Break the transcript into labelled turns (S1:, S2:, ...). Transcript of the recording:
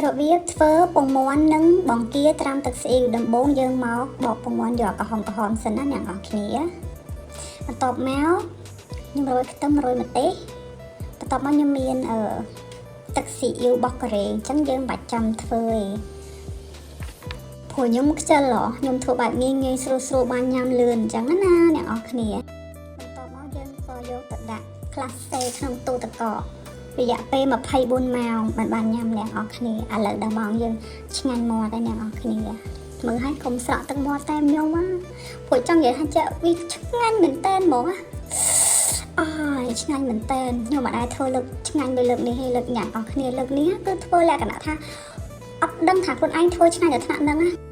S1: របៀបធ្វើពងមាន់និងបង្គាត្រាំទឹកស្អ៊ីវដំបូងយើងមកបកពងមាន់យកក្រហមសិនណាអ្នកនរគ្នាបន្ទាប់មកខ្ញុំរោយខ្ទឹមរោយម្ទេសបន្ទាប់មកខ្ញុំមានទឹកស៊ីអ៊ីវរបស់កូរ៉េអញ្ចឹងយើងបាច់ចាំធ្វើឯងព្រោះខ្ញុំខ្ជិលខ្ញុំធ្វើបែបងាយស្រួលបានញ៉ាំលឿនអញ្ចឹងណាអ្នកនរគ្នាបន្ទាប់មកយើងក៏យកទៅដាក់ក្លាសេក្នុងទូទឹកកករយៈពេល24ម៉ោងបានញ៉ាំអ្នកនរគ្នាឥឡូវដល់ម៉ោងយើងឆ្ងាញ់មាត់ហើយអ្នកនរគ្នាមើលឲ្យកុំស្រក់ទឹកមាត់តែខ្ញុំព្រោះចង់និយាយថាចាវាឆ្ងាញ់មែនតើហ្មងអើយឆ្ងាញ់មែនតើខ្ញុំមិនដែលធ្វើលើកឆ្ងាញ់ដូចលើកនេះទេលើកអ្នកនរគ្នាលើកនេះគឺធ្វើលក្ខណៈថាអត់ដឹងថាខ្លួនឯងធ្វើឆ្ងាញ់ដល់ថ្នាក់ហ្នឹងណា